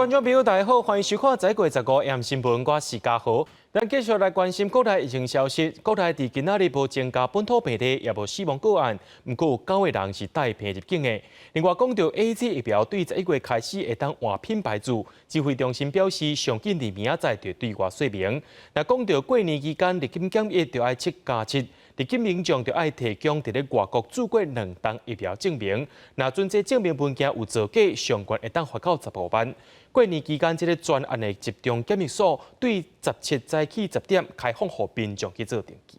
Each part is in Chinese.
观众朋友，大家好，欢迎收看《在过15 AM 新闻》，我是嘉豪。咱继续来关心国内疫情消息。国内伫今仔日无增加本土病例，也无死亡个案，不过有9个人是带病入境的。另外，讲到 AZ 疫苗对11月开始会当换品牌注，指挥中心表示，上紧伫明仔载就对外说明。那讲到过年期间入境检疫就要7+7。入境民众就要提供伫咧外国做过2档疫苗证明，若准这证明文件有造假，上悬会当罚到15万。过年期间，这个专案的集中检疫所对17早起10点开放，予民众去做登记。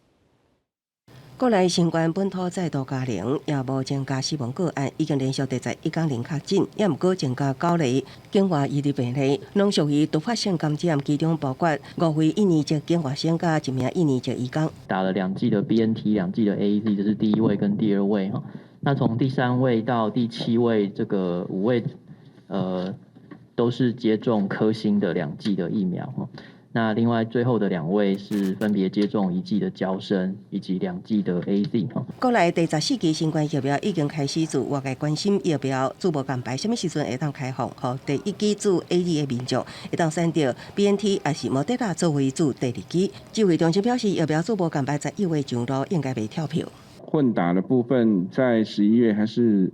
国内新冠本土再度加零，也无增加死亡个案，已经连续第11天零确诊，也毋过增加9例境外移入病例，拢属于突发性感染，其中包括5位印尼籍境外生甲1名印尼籍移工。打了2剂的 BNT， 2剂的 AZ， 这是第1位跟第2位哈。那从第3位到第7位，这个5位都是接种科兴的2剂的疫苗哈。那另外最后的2位是分别接种1剂的嬌生以及2剂的 AZ 哈。国内第14期新冠疫苗已经开始注，外界关心疫苗注无安排，什么时阵会当开放？和第1期注 AZ 的民众会当选择 BNT 还是莫德纳作为注第2期？指挥中心表示，疫苗注无安排在1月上路，应该袂跳票。混打的部分在11月还是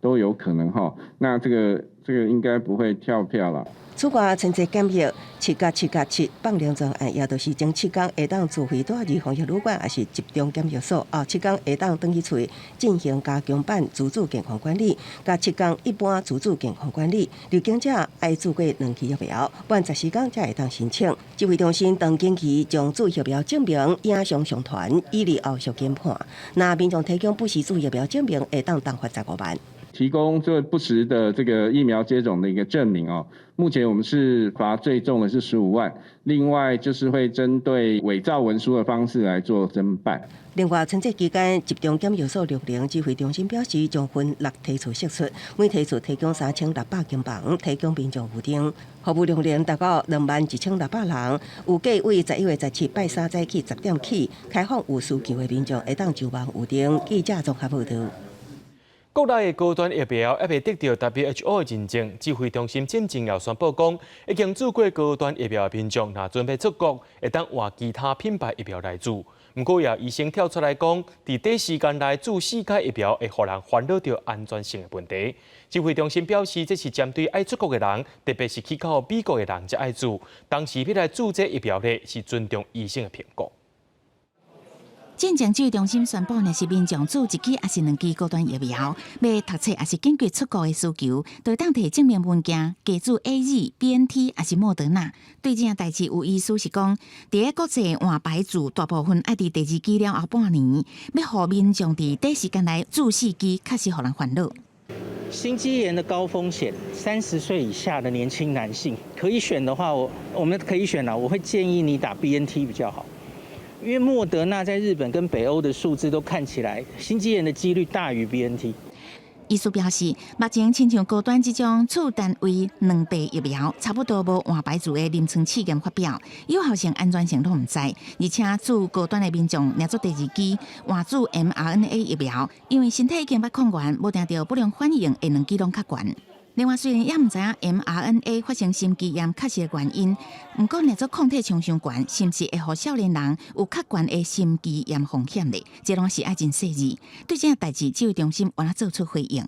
都有可能哈。那这个应该不会跳票了。此外，春节检疫7+7+7放疗专案，也就是前7天会当自费带入防疫旅馆，还是集中检疫所，后7天会当登去厝进行加强版自主健康管理，加7天一般自主健康管理。入境者爱做过2期疫苗，不然14天才会当申请。指挥中心当近期将注疫苗证明影像上传，以利后续监判。那民众提供不实注疫苗证明，会当罚15万。提供这不实的这个疫苗接种的一个证明哦，目前我们是罚最重的是15万，另外就是会针对伪造文书的方式来做侦办。另外，春节期间集中检疫所60，指挥中心表示将分6梯次释出，每梯次提供3600间房，提供民众预订。服务容量达到21600人，有计为11月17拜3早起10点起开放有需求的民众会当就网预订。记者综合报道。国内的高端疫苗还未得到 WHO 的认证，指挥中心进前也宣布讲，已经做过高端疫苗的民众，若准备出国，会当换其他品牌疫苗来注。不过，也医生跳出来讲，在短时间内注4价疫苗，会予人烦恼到安全性的问题。指挥中心表示，这是针对爱出国的人，特别是去到美国的人才爱注。当时要来注这疫苗呢，是尊重医生的评估。进前指挥中心宣布，若是民众注1剂还是2剂高端疫苗，要读册还是根据出国的需求，就当摕证明文件，加注 AZ、BNT 还是莫德纳。对这件代志，有意思是讲，伫个国际换牌注，大部分爱伫第2剂了后半年，要互民众伫短时间内注4剂，确实互人烦恼。心肌炎的高风险，30岁以下的年轻男性可以选的话，我们可以选我会建议你打 BNT 比较好。因为莫德纳在日本跟北欧的数字都看起来心肌炎的几率大于 BNT。医师表示，目前亲像高端这种次单位2倍疫苗，差不多无换牌注的临床试验发表，有效性、安全性都唔知。而且注高端的民众，若做第2剂换注 mRNA 疫苗，因为身体已经捌抗原，无定到不良反应的2剂拢较悬。另外，虽然也唔知影 mRNA 发生心肌炎确实的原因，不过若做抗体冲上悬，是不是会予少年人有较悬的心肌炎风险呢？这拢是爱真细致。对这件代志，指挥中心有哪做出回应？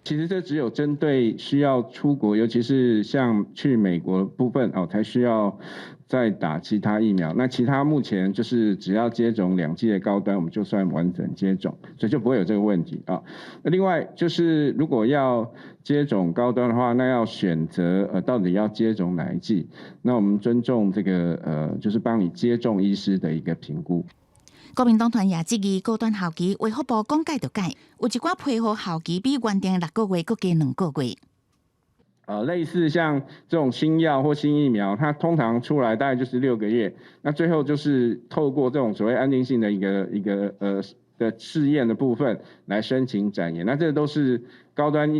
其实这只有针对需要出国，尤其是像去美国的部分哦，才需要再打其他疫苗。那其他目前就是只要接种2剂的高端，我们就算完整接种，所以就不会有这个问题啊。那另外就是如果要接种高端的话，那要选择到底要接种哪一剂？那我们尊重这个就是帮你接种医师的一个评估。国民党团也质疑高端效期，卫福部讲改就改，有一寡配合效期比原定6个月，搁加2个月。类似像这种新药或新疫苗，它通常出来大概就是6个月，那最后就是透过这种所谓安定性的一个的试验的部分来申请展延，那这都是高端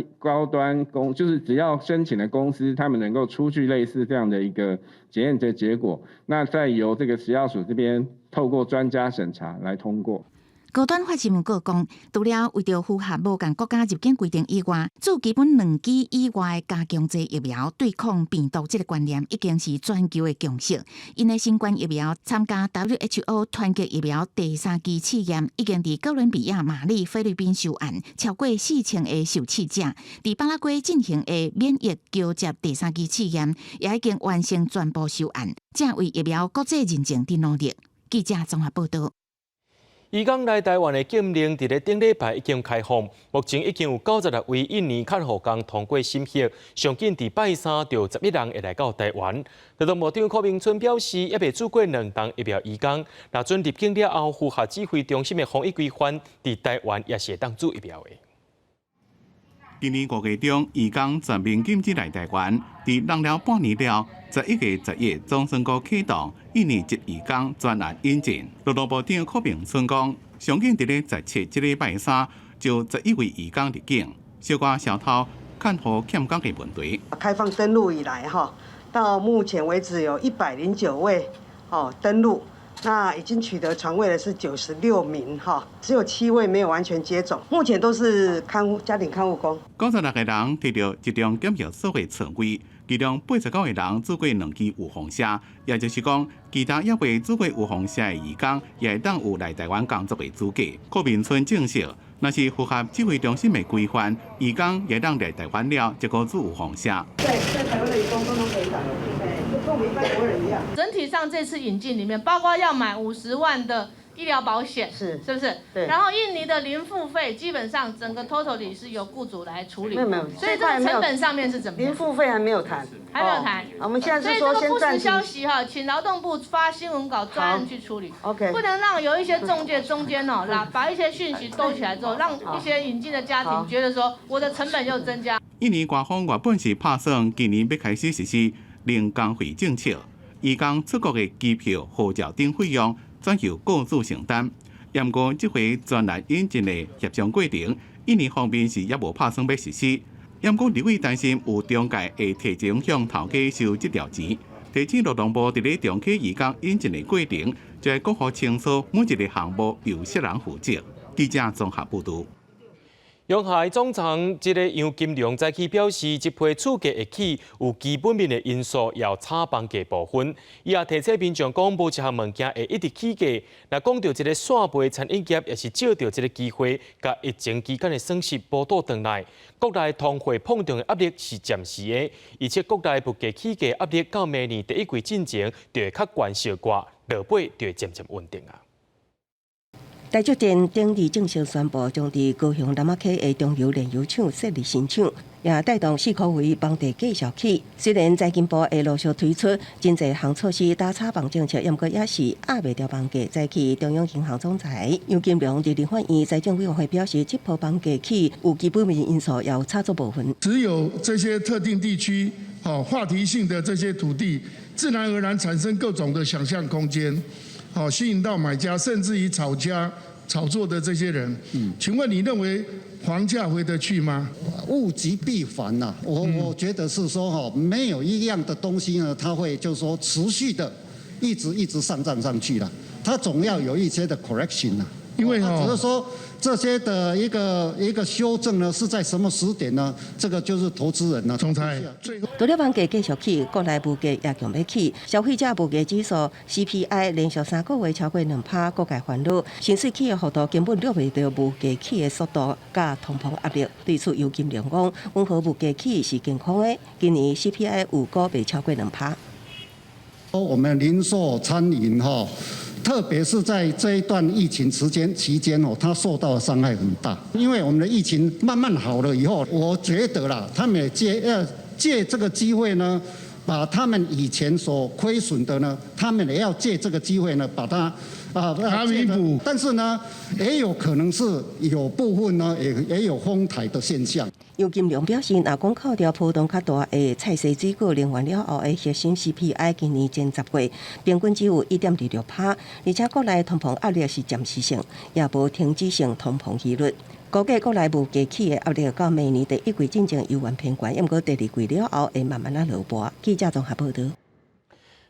就是只要申请的公司，他们能够出具类似这样的一个检验的结果，那再由这个食药署这边透过专家审查来通过。高端发新闻稿讲，除了为着符合无共国家入境规定以外，做基本2剂以外的加强剂疫苗对抗病毒这个观念，已经是全球的共识。因的新冠疫苗参加 WHO 团结疫苗第3期试验，已经伫哥伦比亚、马里、菲律宾受案，超过4000个受试者。伫巴拉圭进行的免疫交接第3期试验，也已经完成全部受案，正为疫苗国际认证伫努力。记者综合报道。移工来台湾的禁令伫咧顶礼拜已经开放，目前已经有96位印尼看护工通过审核，上紧伫拜三就11人会来到台湾。劳动部长柯明春表示，也未做过2档疫苗移工，若准入境了后符合指挥中心的防疫规范，伫台湾也是会当做疫苗的。今年5月中，移工全面禁止来台湾，伫弄了半年了，11月10日总算阁启动印尼籍移工专案引进。劳动部长柯明春讲，上紧伫咧17这礼拜三就11位移工入境，小可小偷看护欠工的问题。开放登录以来，到目前为止有109位登录。那已经取得床位的是96名，只有7位没有完全接种，目前都是家庭看护工。96个人摕到一张检疫所的床位，其中89个人做过2期预防射，也就是讲，其他也未做过预防射的移工，也会当有来台湾工作的资格。柯明春证实，若是符合指挥中心的规范，移工也当来台湾了，就可做预防射。在台湾的移工都可以打。跟我们一般国人一样。整体上这次引进里面，包括要买50万的医疗保险，是不是？对。然后印尼的零付费，基本上整个 totally 是由雇主来处理。没有。所以这个成本上面是怎么样？零付费还没有谈。还没有谈。我们现在是说所以这个不实先暂停。消息请劳动部发新闻稿专案去处理。OK。不能让有一些中介中间把一些讯息兜起来之后，让一些引进的家庭觉得说我的成本又增加。印尼官方原本是打算今年要开始实施零工费政策。移工出国的机票、护照等费用转由雇主承担。不过，这回专案引进的协商过程，印尼方面是也无打算要实施。不过，李伟担心有中介会提前向头家收这条钱，提醒劳动部伫咧重启移工引进的过程，就要讲好清楚每一个项目由谁人负责。记者综合报道。永海总厂一个杨金龙早起表示，这批厝价会起有基本面的因素，要炒房价部分。伊也提醒民众讲，无一项物件会一直起价。若讲到这个线背餐饮业，也是借到这个机会，甲疫情期间的损失补倒转来。国内通货膨胀的压力是暂时的，而且国内物价起价压力到明年第一季进前就会较悬小寡，落尾就会渐渐稳定啊。台积电顶日正式宣布，将伫高雄南仔溪的中油炼油厂设立新厂，也带动4块位房地继续起。虽然财经部会陆续推出真侪项措施打炒房政策，不过也是压袂住房价再起。中央银行总裁杨金龙伫立法院财政委员会表示，这波房价起有基本面因素，要炒作部分。只有这些特定地区话题性的这些土地，自然而然产生各种的想象空间。吸引到买家，甚至于炒作的这些人。请问你认为房价回得去吗？物极必反呐，我觉得是说没有一样的东西呢，它会就是说持续的一直上涨上去了，它总要有一些的 correction 呐。因为只是说这些的一个修正呢，是在什么时点呢？这个就是投资人呢。总裁，除了房价继续起，国内物价也强要起，消费者物价指数 CPI 连续3个月超过2%，各界烦恼，薪水起的幅度根本落袂到物价起的速度，加通膨压力。对此，杨金龙讲，温和物价起是健康的，今年 CPI 有个袂超过2%。我们零售餐饮特别是在这一段疫情期间它受到的伤害很大。因为我们的疫情慢慢好了以后，我觉得啦，他们也借这个机会呢，把他们以前所亏损的呢，他们也要借这个机会呢，把它弥补。但是呢，也有可能是有部分呢，也有哄抬的现象。杨金龙表示，若讲扣掉波动较大的菜色水果能源了后的核心 CPI， 今年前10月平均只有1.26%，而且国内通膨压力是暂时性，也无停止性通膨利率。估计国内物价起的压力到明年第一季进前犹原偏悬，不过第二季了后会慢慢落盘。记者综合报道。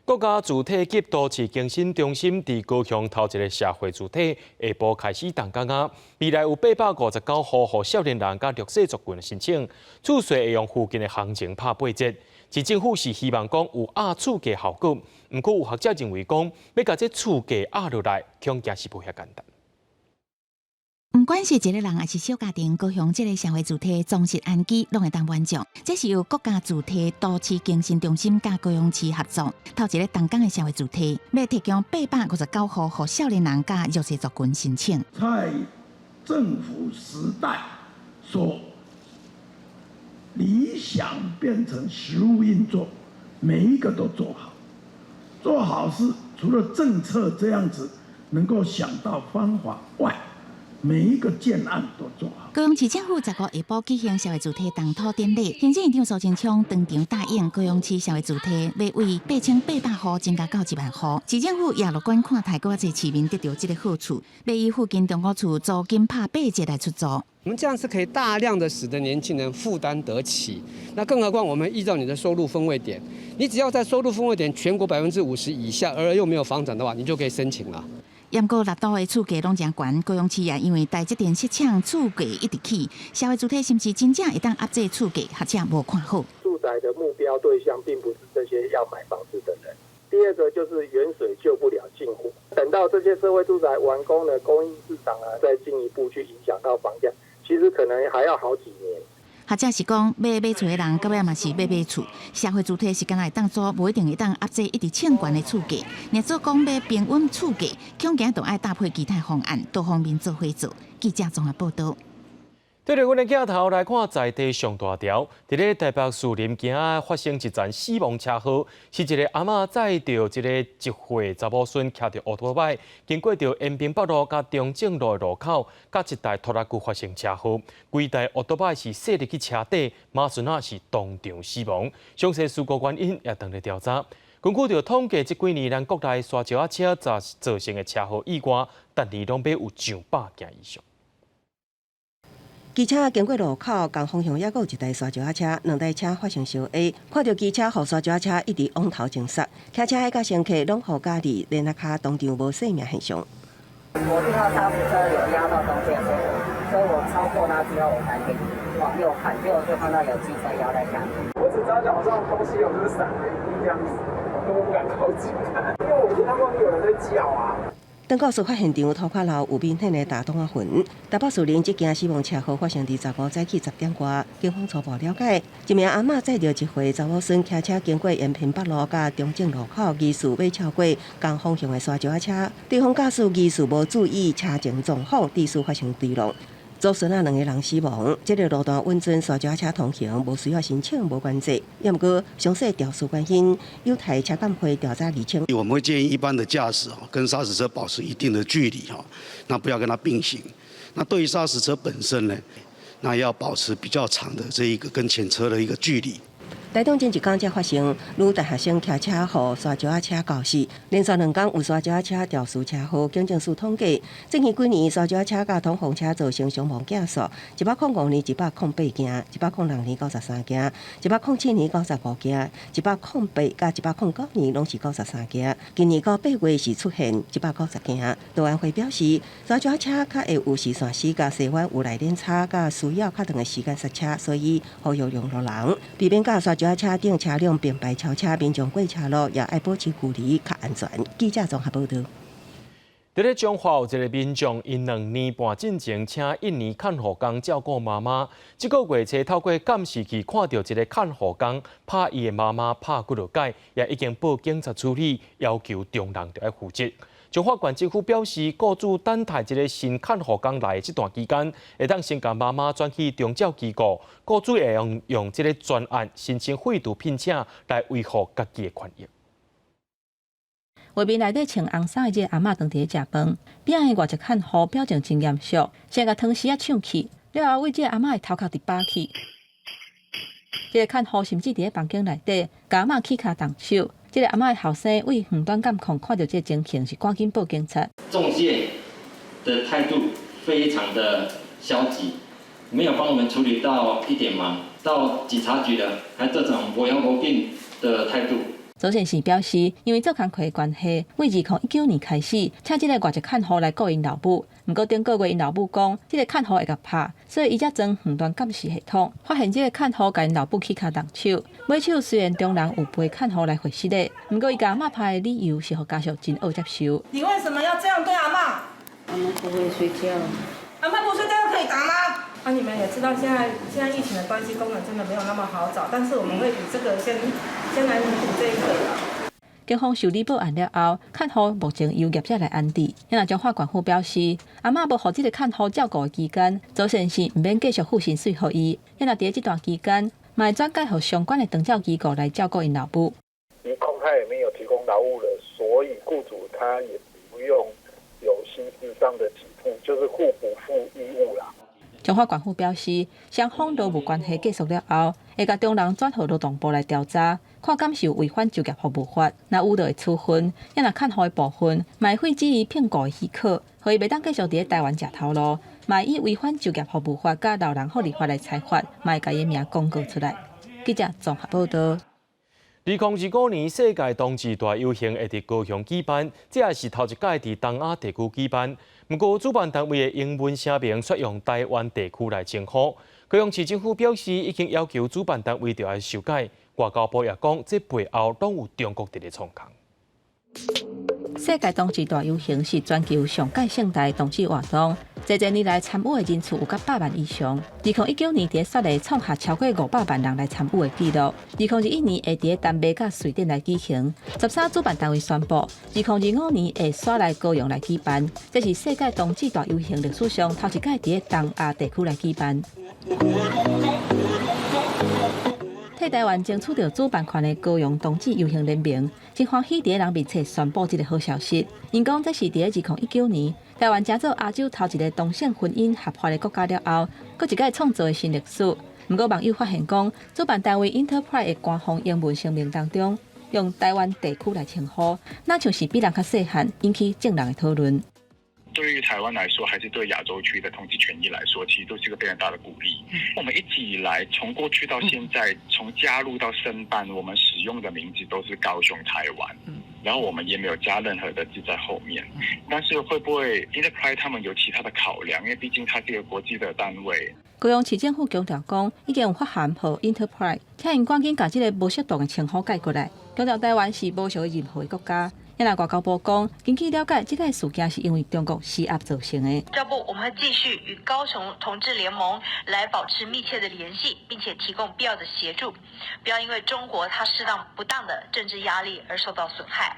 国家主体及都市更新中心伫高雄头一个社会主体下晡开始动工啊！未来有859户予少年人甲弱势族群申请，厝税会用附近的行情拍8折。市政府是希望讲有压厝价效果，毋过有学者认为讲要甲这厝价压落来，恐惊是不遐简单。不管是一个人还是小家庭，高雄这个社会主体装饰安基拢会当满足。这是由国家主体都市更新中心甲高雄市合作，头一个动工的社会主体，要提供859户予少年人甲弱势族群申请。在政府时代所理想变成实务运作，每一个都做好。做好是除了政策这样子能够想到方法外，每一个建案都做好。高雄市政府15下晡举行社会主体动土典礼，行政院长苏贞昌当场答应高雄市社会主体要为8800户增加到1万户。市政府也乐观看待更多市民得到这个好处，要以附近中古厝租金拍8折来出租。我们这样是可以大量的使得年轻人负担得起。那更何况我们依照你的收入分位点，你只要在收入分位点全国50%以下，而又没有房产的话，你就可以申请了。不过6都的厝价拢真悬，高雄市也因为台积电失抢，厝价一直起。社会主体是不是真正会当压制厝价，学者无看好。住宅的目标对象并不是这些要买房子的人。第二个就是远水救不了近火，等到这些社会住宅完工了，供应市场再进一步去影响到房价，其实可能还要好几年。或者是讲买厝的人，到尾嘛是买厝。社会主体是敢若会当做，无一定会当压制一直抢悬的厝价。若做讲要平稳厝价，恐惊就爱搭配其他方案，多方面做伙做。记者综合报道。对着阮的镜头来看在地上大条，伫咧台北树林今仔发生一桩死亡车祸，是一个阿嬷载着一个1岁查某孙，骑着奥拓摆，经过着延平北路甲中正路的路口，甲一台拖拉机发生车祸，规台奥拓摆是驶入去车底，马孙仔是当场死亡。详细事故原因也等咧调查。根据着统计，这几年咱国内沙石仔造成的车祸意外，单年拢要有上100件以上。机车经过路口，同方向也有一台沙石车，2台车发生相 A， 看到机车和沙石车一直往头前刹，骑车迄个乘客拢互家己连下骹当场无生命现象。我听到他们车有压到中间，所以我超过他之后，我才可以往右看，结果就看到有机车压在下面。我只知道脚上东西有就是闪电这样子，我根本不敢靠近看，因为我听到外面有人在叫啊。等到事发现场涂骹楼有明显的大洞仔痕。台北树林这件死亡车祸发生伫15早起10点外，警方初步了解，一名阿嬷载着1岁查某孙骑车经过延平北路甲中正路口，疑似要超过同方向的沙石车，对方驾驶疑似无注意车前撞ฝั่，致使发生追撞。祖孙2个人死亡，这个路段稳准沙石车通行，无需要申请无关系。也不过详细调事原因，有待车管会调查厘清。我们会建议一般的驾驶跟砂石车保持一定的距离那不要跟它并行。那对于砂石车本身呢，那要保持比较长的这一个跟前车的一个距离。台中前一天才发生女大学生骑车予沙石车搞死，连续2天有沙石车肇事车祸。警政署统计，最近几年沙石车甲通风车造成伤亡件数，105年108件，106年93件，107年95件，108甲109年拢是93件。今年到8月是出现190件。道安会表示，沙石车较会有时线时甲西湾有来电差，甲需要较长的时间刹车，所以呼吁用路人避免甲沙石车顶车辆并排超车，民众过车路也爱保持距离，较安全。记者综合报道。伫咧中华有一个民众，因2年半进前请印尼看护工照顾妈妈，这个月初透过监视器看到一个看护工拍伊的妈妈拍骨落解，也已经报警察处理，要求中人就要负责。中华县政府表示，雇主等待一个新看护工来这段期间，会当先将妈妈转去中照机构，雇主会用这个专案申请废除聘请来维护家己的权益。画面内底穿红衫的这个阿嬷当伫咧食饭，边仔的外籍看护表情真严肃，先甲汤匙抢去，了后为这个阿嬷的头壳直拔去。这个看护甚至伫咧房间内底，甲阿嬷起骹动手。这个阿嬷的后生为远端监控看到这个情形，是赶紧报警察。仲介的态度非常的消极，没有帮我们处理到一点忙，到警察局的还这种我要我病的态度。周显时表示，因为做工课的关系，为2019年开始，请这个外籍看护来顾因老母。不过顶个月因老母讲，这个看护会甲拍，所以伊才装远端监视系统，发现这个看护甲因老母起骹动手。买手虽然中人有陪看护来回室的，不过伊甲阿嬷拍的理由是互家属真好接受。你为什么要这样对阿嬷？阿嬷不会睡觉。阿嬷不睡觉就可以打吗？你们也知道，现在疫情的关系，工人真的没有那么好找，但是我们会以这个先来弥补这一个啦。警方受理报案了后，看护目前由业者来安置。因为中华管护表示，阿嬷无互这个看护照顾的期间，周先生唔免继续付薪水给伊。因为伫这段期间，嘛会转介互相关的长照机构来照顾因老母。因为空太也没有提供劳务了，所以雇主他也不用有薪资上的给付，就是互补付义务啦。中华管护表示，双方劳务关系结束了后，会甲中人转互劳动部来调查，看敢是有违反就业服务法，若有就会处分；若看护的部分，嘛会废止伊聘雇的许可，互伊袂当继续伫台湾食头路，嘛会以违反就业服务法甲老人福利法来裁罚，嘛会甲伊名公告出来。记者综合报道。2025年世界同志大游行会伫高雄举办，这也是头一届伫东亚地区举办。不过，主办单位的英文声明选用台湾地区来称呼。高雄市政府表示，已经要求主办单位要来修改。外交部也讲，这背后拢有中国伫咧创空。世界同志大游行是全球上界盛大同志活动，这年来参与的人次有甲100万以上。2019年伫雪梨创下超过500万人来参与的纪录。2021年会伫丹麦甲瑞典来举行。13主办单位宣布，2025年会选来高雄来举办。这是世界同志大游行历史上头一届伫东亚地区来举办。替台湾争取到主办权的高雄同志游行联盟，真欢喜伫人面册宣布这个好消息。因讲这是伫2019年，台湾成做亚洲头一个同性婚姻合法的国家了后，搁一届创造的新历史。不过网友发现讲，主办单位 Enterprise 的官方英文声明当中，用台湾地区来称呼，那像是比人较细汉，引起正人的讨论。对于台湾来说，还是对亚洲区的同志权益来说，其实都是一个非常大的鼓励。我们一直以来，从过去到现在，从加入到申办，我们使用的名字都是高雄台湾，然后我们也没有加任何的字在后面。但是会不会 Enterprise 他们有其他的考量？因为毕竟它是一个国际的单位。高雄市政府强调讲，已经有发函予 Enterprise， 请因赶紧把这个无适当的称呼改过来，强调台湾是无属于任何国家。因为外交部讲，根据了解，这个事件是因为中国施压造成的。教部我们会继续与高雄同志联盟来保持密切的联系，并且提供必要的协助，不要因为中国它适当不当的政治压力而受到损害。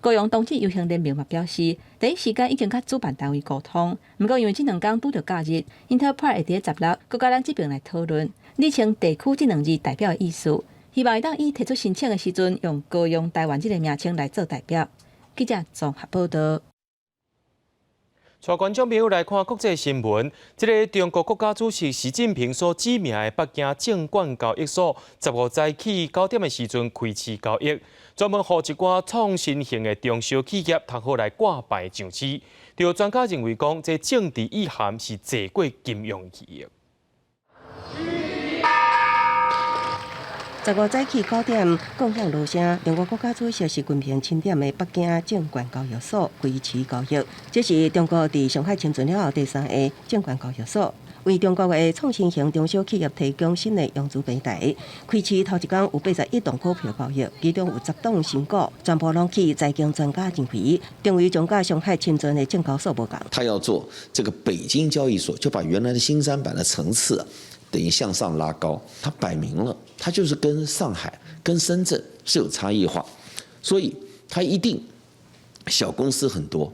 高雄同志游行联盟嘛表示，第一时间已经甲主办单位沟通，不过因为这2天拄着假日 ，Enterprise 会伫16佮甲咱这边来讨论，拟清地区这2字代表的意思。希望会当伊提出申请的时阵，用高雄台湾这个名称来做代表。记者综合报道。带观众朋友来看国际新闻。这个中国国家主席习近平所指名的北京证券交易所，15早起9点的时阵开市交易，专门予一寡创新型的中小企业通好来挂牌上市。有专家认为讲，这政治意涵是坐过金融企业。15早起9点，共享路声，中国国家主席习近平钦点的北京证券交易所开市交易。这是中国伫上海清存了后第3个证券交易所，为中国的创新型中小企业提供新的融资平台。开市头一天有81档股票交易，其中有10档新股，全部拢去财经专家认为，定位中甲上海清存的证交所无同。他要做这个北京交易所，就把原来的新三板的层次等于向上拉高，它摆明了，它就是跟上海、跟深圳是有差异化，所以它一定小公司很多，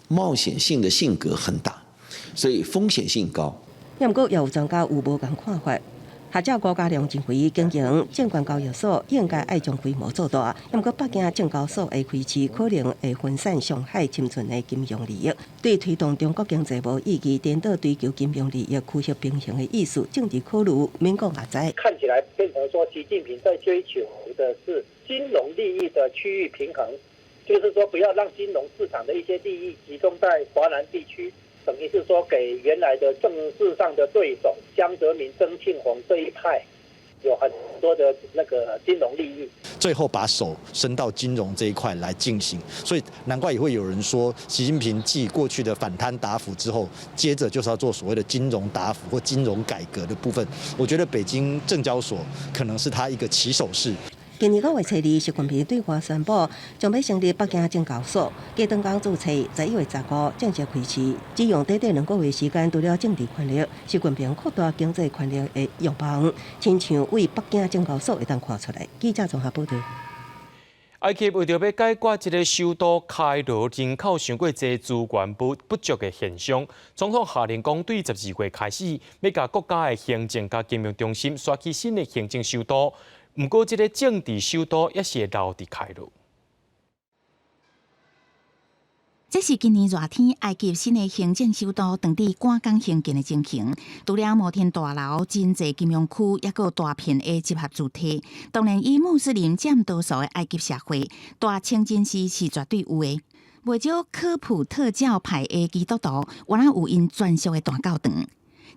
冒险性的性格很大，所以风险性高。不过，也有专家有无同看法。学者郭家良认为，经营证券交易所应该爱将规模做大。不过，北京证交所的开市可能会分散上海清存的金融利益，对推动中国经济无意义，颠倒追求金融利益趋向平衡的意思，政治考虑，民国也知。看起来变成说，习近平在追求的是金融利益的区域平衡，就是说不要让金融市场的一些利益集中在华南地区。等于是说，给原来的政治上的对手江泽民、曾庆红这一派有很多的那个金融利益。最后把手伸到金融这一块来进行，所以难怪也会有人说，习近平继过去的反贪打腐之后，接着就是要做所谓的金融打腐或金融改革的部分。我觉得北京证交所可能是他一个起手式。今年5月2日，习近平对外宣布，将要成立北京证交所，加长工注册11月15正式开始，只用短短2个月时间，除了政治权力，习近平扩大经济权力的欲望，亲像为北京证交所会当看出来。记者综合报道。埃及为着要解决这个首都开罗人口伤过济、资源不足的现象，总统下令讲，对12月开始，要甲国家的行政甲金融中心刷起新的行政首都。不过，这个政治首都也是会留伫开罗。这是今年热天，埃及新的行政首都当地赶工兴建的情形。除了摩天大楼、真济金融区，也有大片的集合主体。当然，以穆斯林占多数的埃及社会，大清真寺是绝对有的。不少科普特教派的基督徒，原来有因专属的大教堂。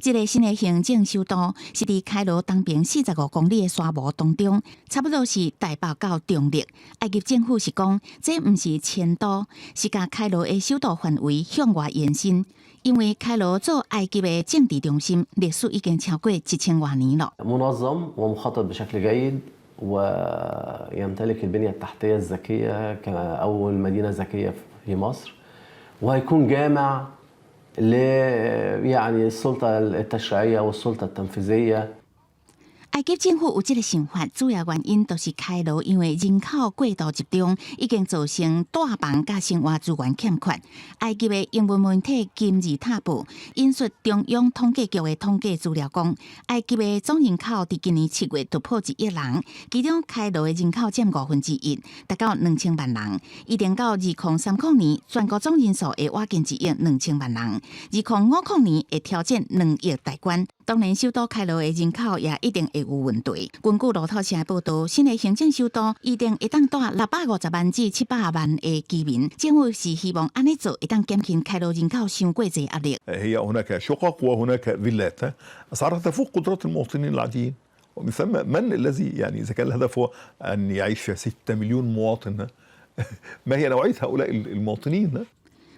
这个新的行政首都是伫开罗东边45公里的沙漠当中，差不多是大北到中立。埃及政府是讲，这不是迁都，是甲开罗的首都范围向外延伸。因为开罗做埃及的政治中心，历史已经超过1000多年了。منظم ومخطط بشكل جيد ويمتلك البنية التحتية الذكية كأول مدينة ذكية في مصر وهيكون جامع يعني السلطة التشريعية والسلطة التنفيذية。埃及政府有这个想法，主要原因就是开罗因为人口过度集中，已经造成住房甲生活资源欠缺。埃及的英文媒体金字塔报引述中央统计局的统计资料讲，埃及的总人口伫今年7月突破1亿人，其中开罗的人口占1/5，达到2000万人。一定到2030年，全国总人数会挖近1亿2000万人，2050年会挑战2亿大关。当然，首都开罗的人口也一定会有问题。根据路透社的报道，新的行政首都一定会当带650万至700万的居民。政府是希望安尼做，会当减轻开罗人口伤过济压力。هي هناك شقق وهناك فيلات أسعارها تفوق قدرات المواطنين العاديين. من الذي يعني إذا كان الهدف هو أن يعيش فيها 6 مليون مواطن ما هي نوعية هؤلاء المواطنين؟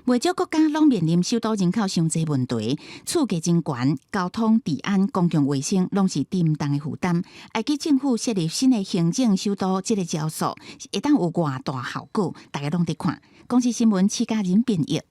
袂少国家拢面临首都人口上济问题，厝价真悬，交通、治安、公共卫生拢是沉重的负担。埃及政府设立新的行政首都，这个招数会当有偌大效果，大家拢伫看。公司新闻起家人编译。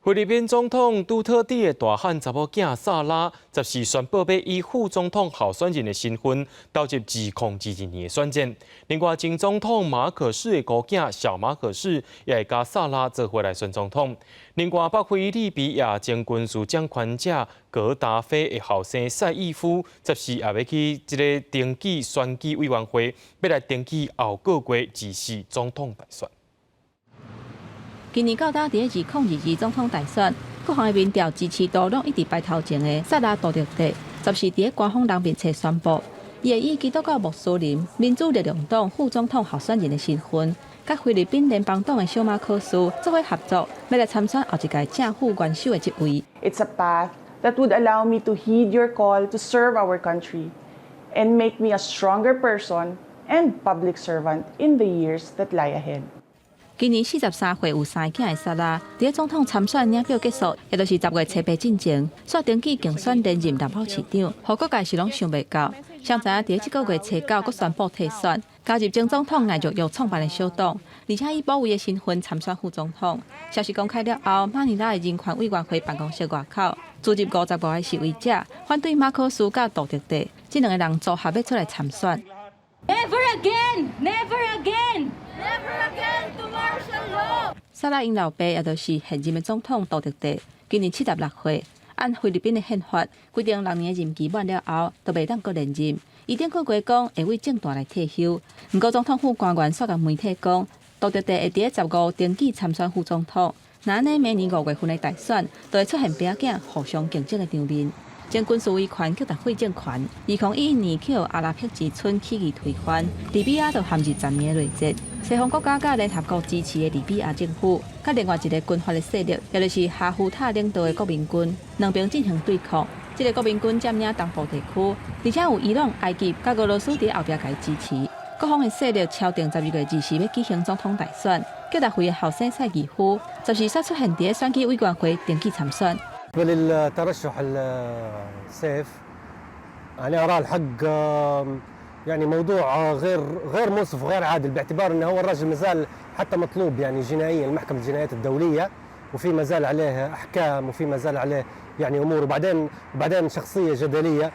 菲律宾总统杜特地的大汉查某囝萨拉14宣布要以副总统候选人的身份投入2022年的选战。另外，前总统马可仕的姑囝小马可仕也会甲萨拉做回来选总统。另外，北非利比亚前军事掌权者格达菲的后生赛义夫14也要去这个登记选举委员会，要来登记后个月支持总统大选。今年到达第2022总统大选，各项的民调支持度拢一直排头前的萨拉杜特地，14伫官方人面册宣布，伊会以基督教穆斯林民主力量党副总统候选人的身份，甲菲律宾联邦党的小马可仕做伙合作，要来参选后一届正副元首的职位。It's a path that would allow me to heed your call to serve our country and make me a stronger person and public servant in the years that lie ahead. 今年43岁有3个囝的萨拉，伫总统参选领票结束，也就是10月7日进前，煞登记竞选连任南部市长，好各界是拢想袂到。谁知影伫这个月7日，阁宣布退选，加入前总统赖若玉创办的小党，而且以保卫的身份参选副总统。消息公开了后，马尼拉的人权委员会办公室外口，组织50多个示威者，反对马可仕甲杜特地这2个人组合要出来参选。Never again, never again, never again to martial law。萨拉因老爸也就是现任的总统杜特地，今年76岁。按菲律宾的宪法规定，6年任期满了后，就袂当阁连任。伊顶个月讲会为政坛来退休。不过总统府官员煞甲媒体讲，杜特地会伫15登记参选副总统。那安尼明年5月份的大选，就会出现爸囝互相竞争的场面。前军事委权叫达费政权，2011年去由阿拉伯之春起义推翻，利比亚就陷入10年的内战。西方国家甲联合国支持的利比亚政府，甲另外一个军阀的势力，也就是哈夫塔领导的国民军，两边进行对抗。这这个国民军占领东部地区，而且有伊朗、埃及、甲俄罗斯伫后壁甲伊支持。各方的势力敲定12月20日要举行总统大选，叫大会的后生赛义夫14日出现伫选举委员会登记参选。 وللترشح السيف أنا أرى الحق يعني موضوع غير منصف وغير عادل باعتبار أنه هو الرجل مازال حتى مطلوب يعني جنائيا محكمة الجنايات الدولية وفي مازال عليه أحكام وفي مازال عليه يعني أمور وبعدين شخصية جدلية.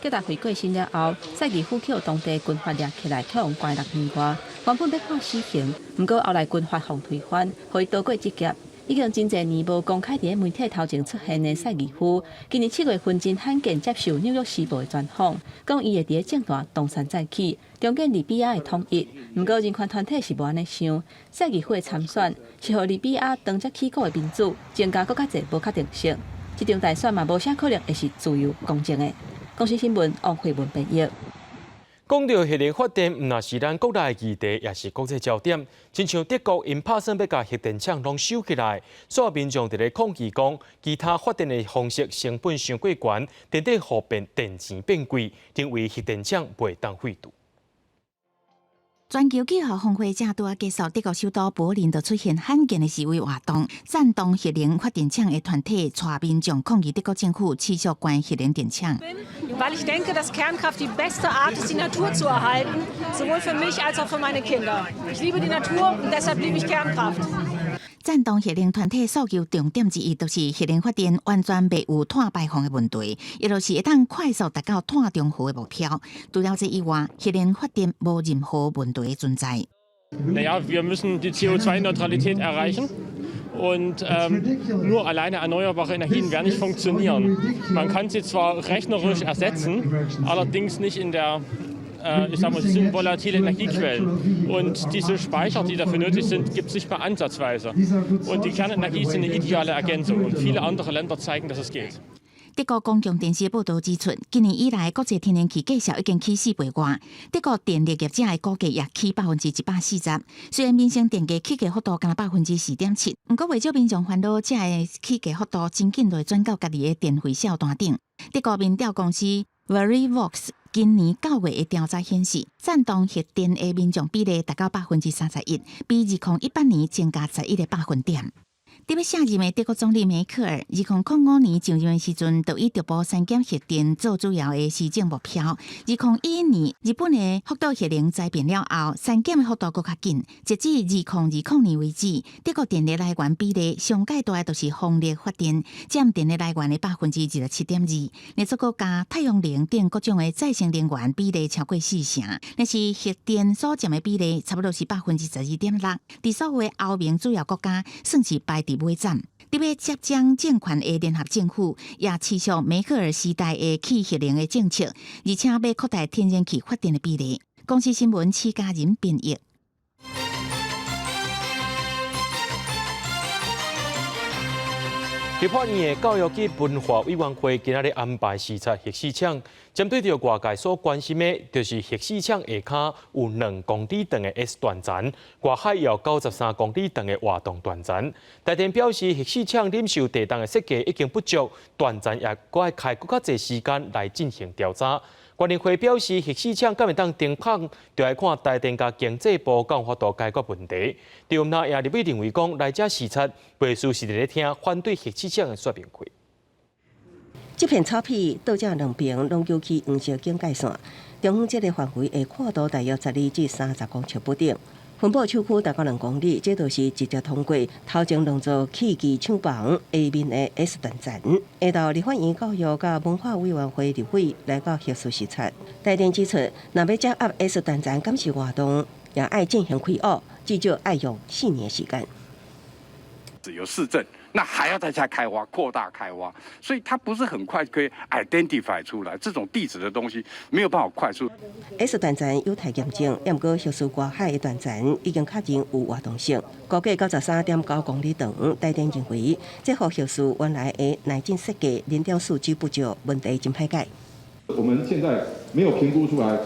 叫大会过身了后，赛义夫去当地军阀抓起来，扣用关6年外，原本要判死刑，不过后来军阀防推翻，可以躲过这劫。 已经真侪年无公开伫媒体头前出现的赛义夫，今年7月份真罕见接受《纽约时报》的专访，讲伊会伫政坛东山再起，重建利比亚的统一。不过人权团体是无安尼想，赛义夫的参选是互利比亚当只起国的民主增加更加侪无确定性。这场大选嘛无啥可能会是自由公正的。公司新闻王慧文编译。 讲到核能发电，唔那是咱国内的议题，也是国际焦点。亲像德国因拍算要甲核电厂拢收起来，所有民众伫咧抗议讲，其他发电的方式成本伤过悬，电力互变电钱变贵，认为核电厂袂当废除。 全球气候峰会正拄啊结束，德国首都柏林就出现罕见的示威活动，赞同核能发电厂的团体带民众抗议德国政府持续关核能电厂。 Weil ich denke, dass Kernkraft die beste Art ist, die Natur zu erhalten, sowohl für mich als auch für meine Kinder. Ich liebe die Natur und deshalb liebe ich Kernkraft. 赞同核能团体诉求重点之一，就是核能发电完全袂有碳排放的问题，也就是会当快速达到碳中和的目标。除了这以外，核能发电无任何问题存在。Naja, wir müssen die CO2-Neutralität erreichen. Und nur alleine erneuerbare Energien werden nicht funktionieren. Man kann sie zwar rechnerisch ersetzen, allerdings nicht in der ich sag mal, das sind volatile Energiequellen. Und diese Speicher, die dafür nötig sind, gibt es nicht mehr ansatzweise. Und die Kernenergie ist eine ideale Ergänzung. Und viele andere Länder zeigen, dass es geht. 德国公共电视报道指出，今年以来国际天然气计数已经起4倍外，德国电力业者的估计也起140%。虽然民生电价起价幅度仅4.7%，不过为少民众烦恼，这个起价幅度真紧就转到家己的电费小单顶。德国民调公司 Verivox 今年9月的调查显示，赞同核电的民众比例达到31%，比2018年增加11个百分点。特别下任的德国总理梅克尔，2005年上任的时阵，就以逐步删减核电做主要的施政目标。2011年，日本的福岛核能灾变了后，删减的幅度更较紧。截至2020年为止，德国电力来源比例上界大就是风力发电，占电力来源的27.2%。连做国家太阳能等各种的再生能源比例超过40%，但是核电所占的比例差不多是12.6%。伫所有的欧盟主要国家，算是排伫尾站。特别接掌政权的联合政府也持续梅克尔时代的去核能的政策，而且要扩大天然气发电的比例。公司新闻戚家人编译。立法院的教育及文化委员会今仔日安排视察核试场，针对着外界所关心的，就是核试场下骹有2公里长的 S 断层，外海有93公里长的活动断层。台电表示，核试场忍受地动的设计已经不足，断层也该开更较侪时间来进行调查。管理会表示，核试场敢会当停放，就要看台电甲经济部有法度解决问题。对那也立委认为讲，来这视察，背书是咧听反对核试场的说明会。这片草皮到这2边拢有起黄色警戒线，中风这个范围会宽度大约12至30公尺不等。分布丘区大概2公里，这就是直接通过头前两座器具厂房下面的 S 断层。下到立法院教育甲文化委员会立委来到核实视察。台电指出，若要掌握 S 断层监视活动，也爱进行开挖，至少爱用4年时间。只有市政，那还要再开挖、扩大开挖，所以它不是很快可以 identify 出来。这种地质的东西没有办法快速。S 断层有太严重，也毋过核实外海的断层已经确认有活动性，估计93.9公里长。台电认为，这和核实原来的耐震设计燃料数据不足，问题真歹解。我们现在没有评估出来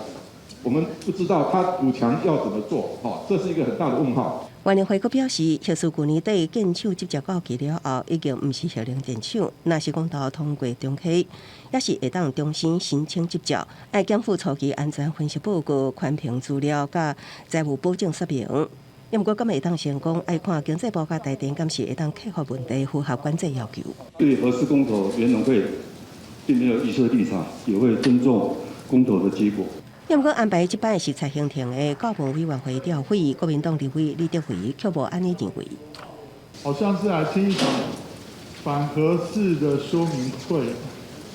我们不知道他补强要怎么做，这是一个很大的问号。原联会阁表示，核数去年底建厂接接到期了后，已经毋是小量电厂，若是公道通过中期，也是会当重新申请接照，爱减负初期安全分析报告、环评资料甲财务保证说明。毋过，敢会当成功，爱看经济部甲台电敢是会当克服问题，符合管制要求。对核四公投，原农会并没有预设立场，也会尊重公投的结果。毋过安排即摆是蔡兴廷的教文委员会调会，国民党立委李德惠却无安尼认为。好像是来听一场反核四的说明会。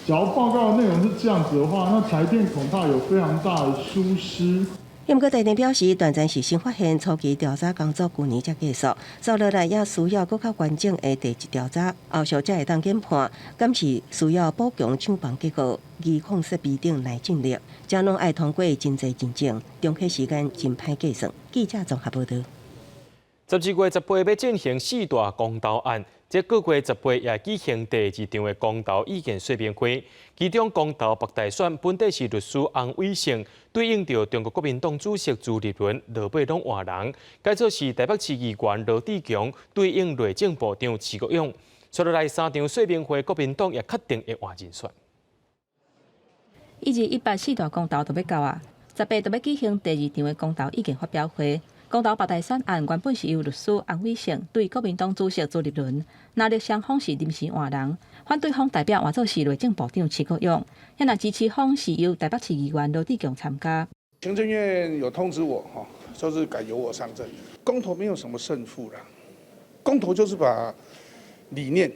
假如报告的内容是这样子的话，那台电恐怕有非常大的疏失。毋过台电表示，断层是新发现，初期调查工作去年才结束，接落来也需要更较完整的地质调查，后续才会当研判，敢是需要补强厂房结构、仪控设备等来进力，这拢爱通过真侪进程，中期时间真歹计算。记者综合报道。12月18要进行4大公投案，这个月18也举行第2场的公投意见说明会。其中公投北大选本地市律师洪伟成对应着中国国民党主席朱立伦、罗贝拢换人，改做是台北市议员罗志强对应内政部长徐国勇。接落来3场说明会，国民党也确定会换人选。118大公投就要到啊，18就要举行第2场的公投意见发表会。公投北大选案原本是由律师洪伟成对国民党主席朱立伦，拿力双方是临时换人，反对方代表换作是内政部长徐国勇，也那支持方是由台北市议员罗志强参加。行政院有通知我，就是改由我上阵。公投没有什么胜负啦，公投就是把理念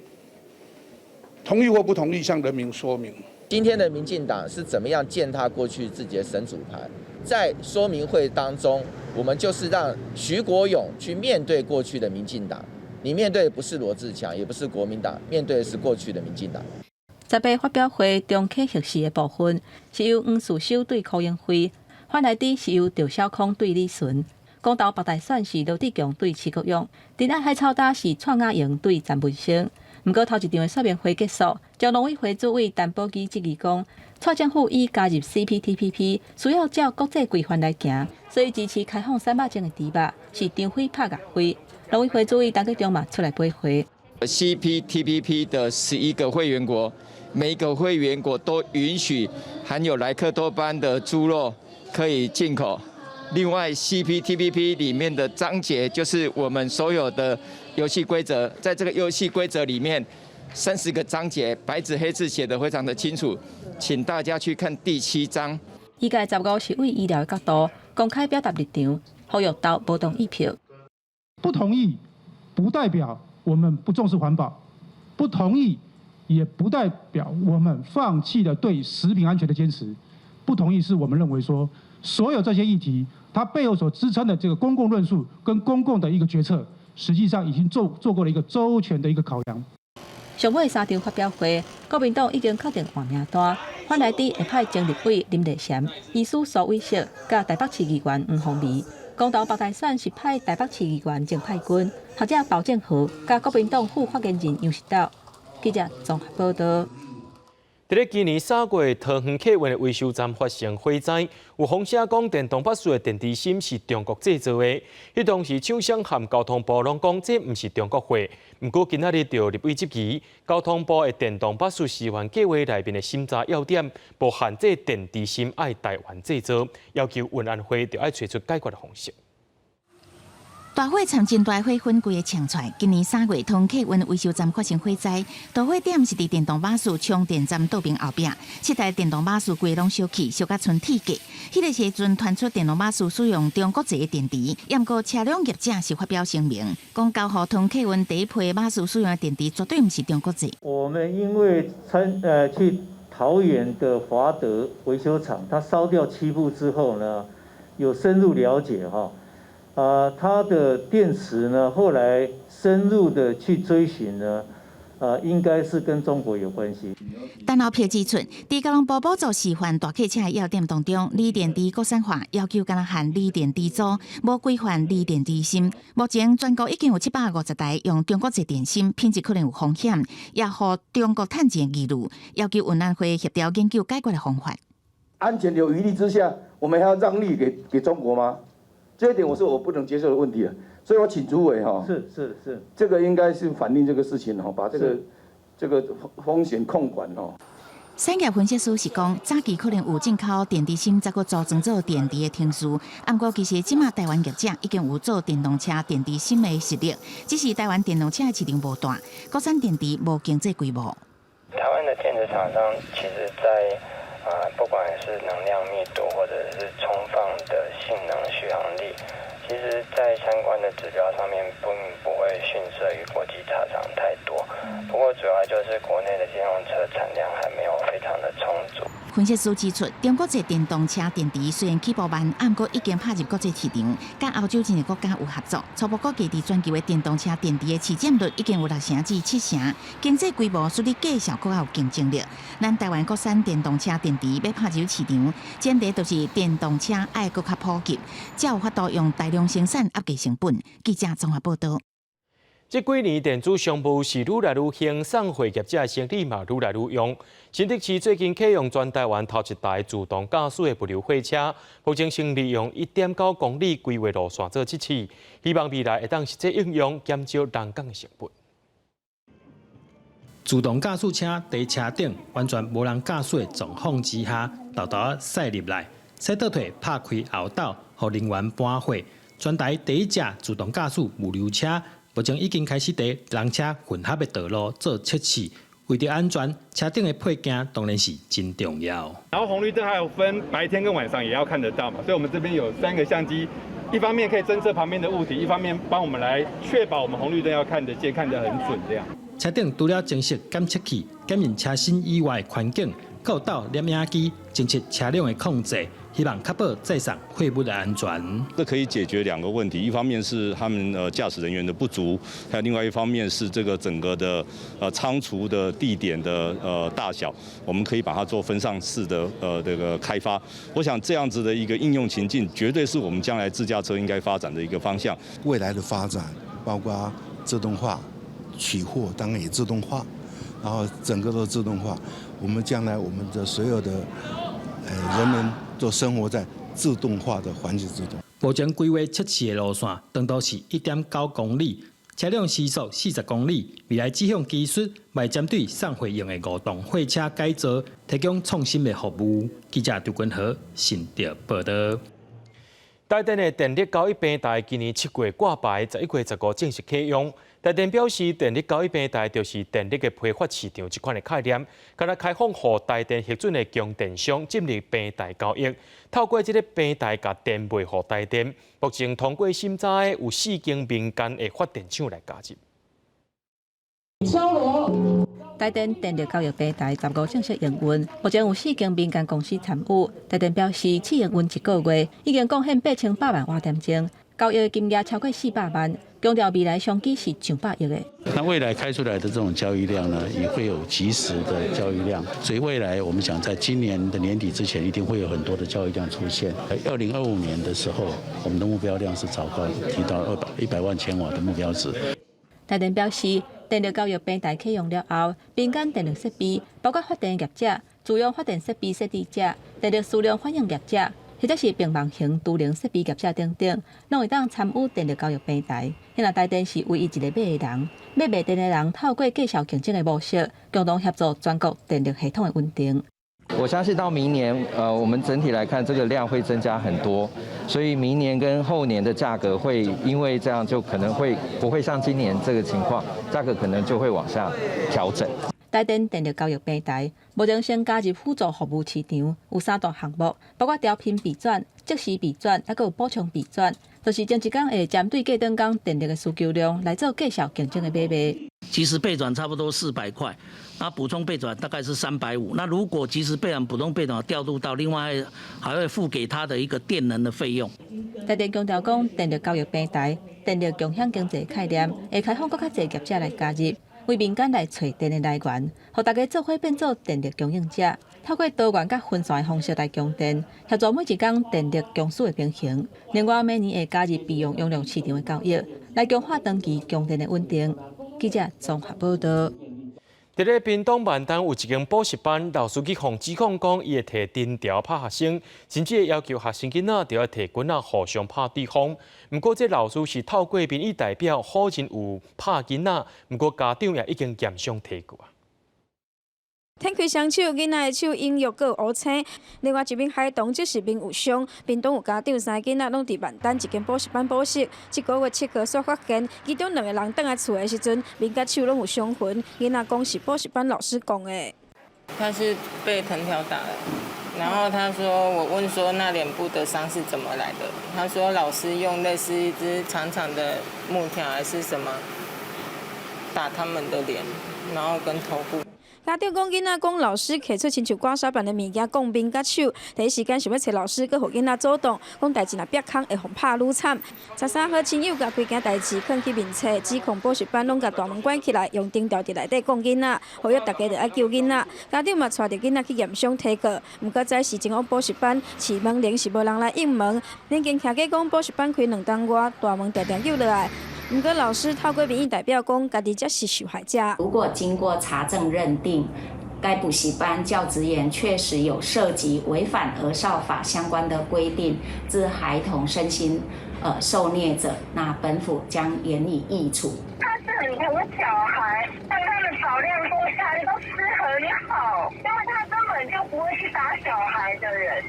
同意或不同意向人民说明。今天的民进党是怎么样践踏过去自己的神主牌？在说明会当中，我们就是让徐国勇去面对过去的民进党，你面对的不是罗志强，也不是国民党，面对的是过去的民进党。18发表会中期核示的部分是由黄树修对柯英辉，反来底是由赵少康对李纯。公投北大选是罗志强对徐国勇，仁爱海草搭是创雅莹对陈文生。不过头一场的说明会结束，交农委会主委陈宝基质疑讲，蔡政府已加入 CPTPP， 需要照国际规范来行，所以支持开放3百种的猪肉是张飞拍牙灰。农委会主委陈国忠嘛出来驳回。CPTPP 的11个会员国，每一个会员国都允许含有莱克多巴胺的猪肉可以进口。另外 ，CPTPP 里面的章节就是我们所有的游戏规则，在这个游戏规则里面，30个章节白纸黑字写得非常的清楚，请大家去看第7章。依届15是为医疗的角度公开表达立场，呼吁投不同意票。不同意不代表我们不重视环保，不同意也不代表我们放弃了对食品安全的坚持。不同意是我们认为说，所有这些议题，它背后所支撑的这个公共论述跟公共的一个决策，实际上已经做过了一个周全的一个考量。上尾3场发表会，国民党已经确定换名单，反来底会派前立委林立贤、医师苏伟硕，甲台北市议员黄宏仪。公投北大选是派台北市议员郑派军，或者包正和，甲国民党副发言人杨世道。记者综合报道。在今年3月，桃园客运的维修站发生火灾，有风声讲电动巴士的电池芯是中国制造的。迄当时厂商和交通部拢讲这毋是中国货。不过今仔日就立委质疑，交通部的电动巴士示范计划内面的审查要点，无限制电池芯爱台湾制造，要求运安会就要找出解决的方式。大火参真大火分规个呛出来。今年3月，通客运维修站发生火灾，大火点是伫电动巴士充电站倒边后壁，7台电动巴士规拢烧起，烧甲剩铁架。迄个时阵传出电动巴士使用中国制的电池，不过车辆业者是发表声明，讲交予通客运第一批巴士使用的电池绝对毋是中国制。我们因为去桃园的华德维修厂，它烧掉7部之后呢，有深入了解哈。它的电池呢，后来深入的去追寻呢，应该是跟中国有关系。但后撇指出，伫交通部补助示范大客车的要点当中，锂电池国产化要求敢若含锂电池组，无规范锂电池芯。目前全国已经有750台用中国制电芯，品质可能有风险，也互中国趁钱的疑虑，要求运安会协调研究解决的方法。安全有余力之下，我们还要让利给中国吗？这一点我不能接受的问题啊。所以我请主委哈，是，这个应该是反映这个事情哈，把这个风险控管哈。产业分析师是讲，早期可能有进口电池芯，再个组装做电池的停数。不过，其实即马台湾业者已经有做电动车电池芯的实力，只是台湾电动车的市场无大，国产电池无经济规模。台湾的电池厂商其实在不管是能量密度或者是充放的性能续航力，其实在相关的指标上面不会逊色于国际厂商太多。不过主要就是国内的电动车产量还没有非常的充足。分析师指出，中国这电动车电池虽然起步慢，不过已经踏入国际市场，跟欧洲一个国家有合作。初步估计，伫全球的电动车电池的市占率已经有6成至7成，经济规模属于介绍更有竞争力。咱台湾国产电动车电池要踏入市场，前提就是电动车爱更较普及，才有法度用大量生产压低成本。记者综合报道。这几年电子商务是愈来愈兴，送货业者生意嘛愈来愈用。新竹市最近启用全台湾头一台自动驾驶的物流货车，目前先利用1.9公里规划路线做测试，希望未来会当实际应用，减少人工的成本。自动驾驶车在车顶完全无人驾驶的状况之下，豆豆驶入来，驶倒退拍开后斗，予人员搬货。全台第一架自动驾驶物流车。目前已经开始在人车混合的道路做测试，为了安全，车顶的配件当然是真重要。然后红绿灯还有分白天跟晚上也要看得到嘛，所以我们这边有3个相机，一方面可以侦测旁边的物体，一方面帮我们来确保我们红绿灯要看得见、看得很准这样。车顶除了正式监测器检验车身以外的环境，还有摄影机侦测车辆的控制。希望确保载上货物的安全。这可以解决2个问题，一方面是他们驾驶人员的不足，还有另外一方面是这个整个的仓储的地点的大小，我们可以把它做分散式的这个开发。我想这样子的一个应用情境，绝对是我们将来自驾车应该发展的一个方向。未来的发展包括自动化，取货当然也自动化，然后整个都自动化。我们将来我们的所有的人们都生活在自动化的环境之中。目前规划测试的路线长度是1.9公里，车辆时速40公里。未来这项技术会针对送货用的5动货车改造，提供创新的服务。记者刘君和新竹报道。台电的电力交易平台今年7月挂牌，11月15正式启用。台电表示，电力交易平台就是电力的批发市场一款的概念，今日开放予台电核准的供电商进入平台交易，透过这个平台把电卖予台电。目前通过审查的有4间民间的发电厂来加入。台电电力交易平台15正式营运，目前有4间民间公司参与。台电表示，试营运1个月，已经贡献8800万瓦电钟，交易金额超过400万，强调未来商机是上百亿的。那未来开出来的这种交易量呢，也会有及时的交易量，所以未来我们想在今年的年底之前，一定会有很多的交易量出现。2025年的时候，我们的目标量是超高，提到100万千瓦的目标值。台电表示，电力交易平台启用了后，民间电力设备，包括发电业者、自用发电设备设置者、电力数量反应业者，或者是并网型都能设备业者等等，拢会当参与电力交易平台。因为台电是唯一一个买的人，买卖电的人透过介绍竞争的模式，共同协助全国电力系统的稳定。我相信到明年，我们整体来看，这个量会增加很多，所以明年跟后年的价格会因为这样就可能不会像今年这个情况，价格可能就会往下调整。台电电力交易平台目前先加入辅助服务市场，有3大项目，包括调频备转、即时备转，还有补充备转，就是前一天会针对过灯工电力的需求量来做介绍竞争的买卖。即时备转差不多400块，那补充备转大概是350。那如果即时备转、补充备转调度到，另外还会付给他的一个电能的费用。台电强调讲，电力交易平台、电力共享经济概念，会开放更较侪业者来加入，为民间来找电的来源，让大家做伙变做电力供应者，透过多元甲分散的方式来供电，协助每一天电力供需的平衡。另外，每年会加入备用用量市场的交易，来强化长期供电的稳定。记者综合报道。伫咧屏东万丹有一间补习班，老师去控指控讲，伊会摕藤条拍学生，甚至会要求学生囡仔就要摕棍仔互相拍对方。不过，这老师是透过民意代表好真有拍囡仔，不过家长也已经严伤提过啊。天开双手，囡仔的手因药个乌青。另外一名孩童则是面有伤。屏东有家长3个囡仔拢伫万丹一间补习班补习。这个月7号所发现，其中2个人倒来厝的时阵，面甲手拢有伤痕。囡仔讲是补习班老师讲的。他是被藤条打的，然后他说，我问说那脸部的伤是怎么来的？他说老师用类似一支长长的木条还是什么打他们的脸，然后跟头部。家长讲，囡仔讲老师摕出亲像刮痧板的物件，讲面甲手，第一时间想要找老师，佮互囡仔主动，讲代志若逼空，会互拍愈惨。13号亲友甲规件代志藏去面册，指控补习班拢甲大门关起来，用藤条伫内底讲囡仔，呼吁大家着爱救囡仔。家长嘛带着囡仔去验伤体格，毋过早时前往补习班，市门铃是无人来应门，连经徛过讲补习班开2档外，大门常常叫落来。不过老师透过民意代表讲，家己才是受害者。如果经过查证认定，该补习班教职员确实有涉及违反儿少法相关的规定，致孩童身心受虐者，那本府将严以议处。他是很疼小孩，但他们少量多餐都吃很好，因为他根本就不会去打小孩的人。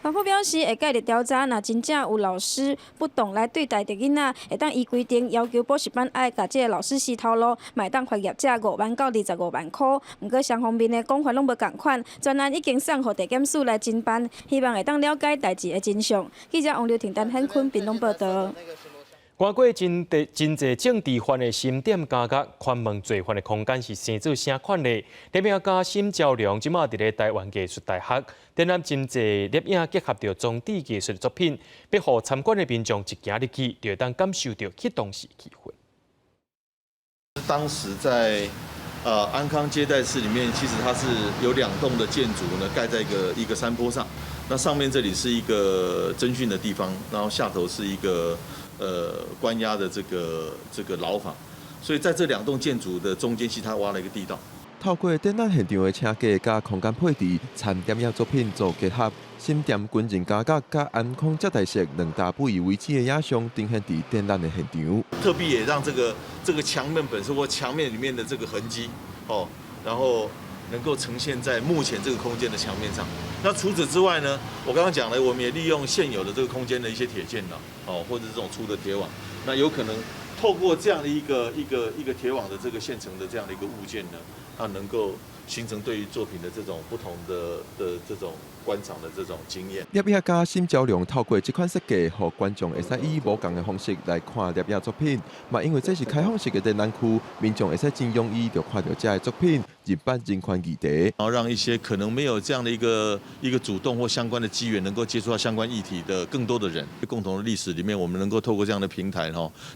反复表示会介入调查，若真正有老师不当来对待着囡仔，会当依规定要求补习班爱甲这个老师洗头路，买当罚业者5万到25万块。不过双方面的讲法拢无共款，专案已经送予地检署来侦办，希望会当了解代志的真相。记者王刘婷、陈汉坤、屏东报道。外国真侪政治犯的心点加价，宽问罪犯的空间是生做啥款的？摄影家沈昭良即马伫咧台湾艺术大学展览真侪摄影结合着装置艺术的作品，要互参观的民众一行入去，就会当感受到启动式气氛。当时在安康接待室里面，其实它是有2栋的建筑呢，盖在一个山坡上。那上面这里是一个侦讯的地方，然后下头是一个关押的这个牢房，所以在这2栋建筑的中间，其实它挖了一个地道。透过展览现场的请假加空间配置，参点影作品做结合，新店军人加价加安康接待室2大不以为耻的影像呈现伫展览的现场。特别也让这个墙面本身或墙面里面的这个痕迹，然后能够呈现在目前这个空间的墙面上。那除此之外呢，我刚刚讲了，我们也利用现有的这个空间的一些铁线网，或者这种粗的铁网，那有可能透过这样的一个铁网的这个现成的这样的一个物件呢，它能够形成对于作品的这种不同的这种观赏的这种经验。摄影家沈昭良透过这款设计，让观众会使以无同的方式来看摄影作品。嘛，因为这是开放式的展览区，民众会使真容易就看到这的作品，人办人宽议题，然后让一些可能没有这样的一个主动或相关的机缘，能够接触到相关议题的更多的人。共同的历史里面，我们能够透过这样的平台，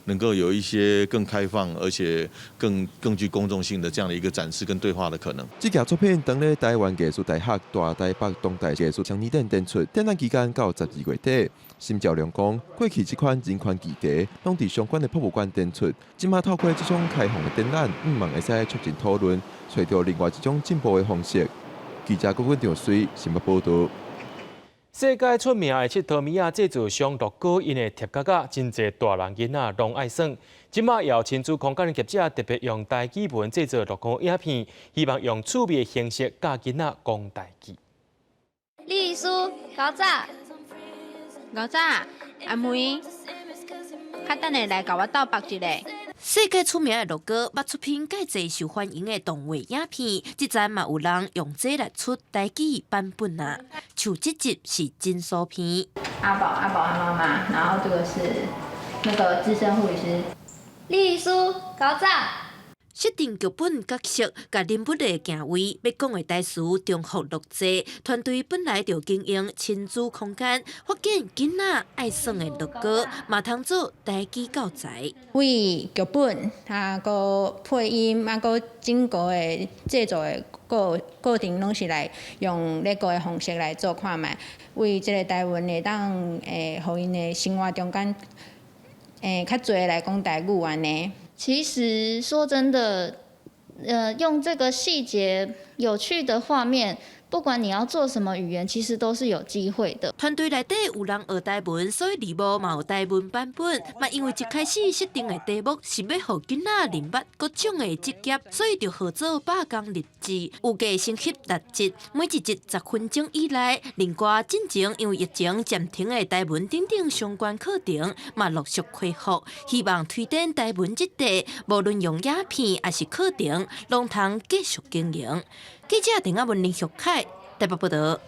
能够有一些更开放而且更具公众性的这样的一个展示跟对话的可能。这件作品当咧台湾艺术大学大台北当代艺术双年展展出，展览期间到12月底。沈昭良讲，过去这款人权议题，拢伫相关的博物馆展出，即马透过这种开放的展览，望会使促进讨论，找到另外一种进步的方式。记者郭文长随新闻报道。世界出名的佚佗米亚制作商乐高，因的贴角角真侪大人囡仔拢爱耍。即马也有亲子空间的业者特别用台语文制作乐高影片，希望用趣味的形式教囡仔讲台语。丽书高早，高早，阿妹，较等下来甲我斗白一个。世界出名的乐高，捌出品介济受欢迎的动画影片，即阵嘛有人用这来出台语版本啊。像这集是真酥片。阿宝和妈妈，然后这个是那个资深护理师。丽书高早。设定剧本角色，甲人物的行为，要讲的台词重复录制。团队本来就经营亲子空间，发现囡仔爱耍的乐高，嘛通做台语教材。为剧本，个配音，个整个的制作的过程，拢是来用乐高的方式来做看卖。为这个台湾会当互因的生活中间较侪来讲台语安尼。其实说真的，用这个细节、有趣的画面。不管你要做什么语言，其实都是有机会的。团队内底有人学台文，所以字幕嘛有台文版本。嘛因为一开始设定的题目是要互囡仔练捌各种的职业，所以就合作8工立字，有计先翕6集，每一集10分钟以内。另外，进前因为疫情暂停的台文等等相关课程嘛陆续恢复，希望推展台文这块，无论用影片还是课程，拢通继续经营。记者陈阿文、林旭凯台北报道。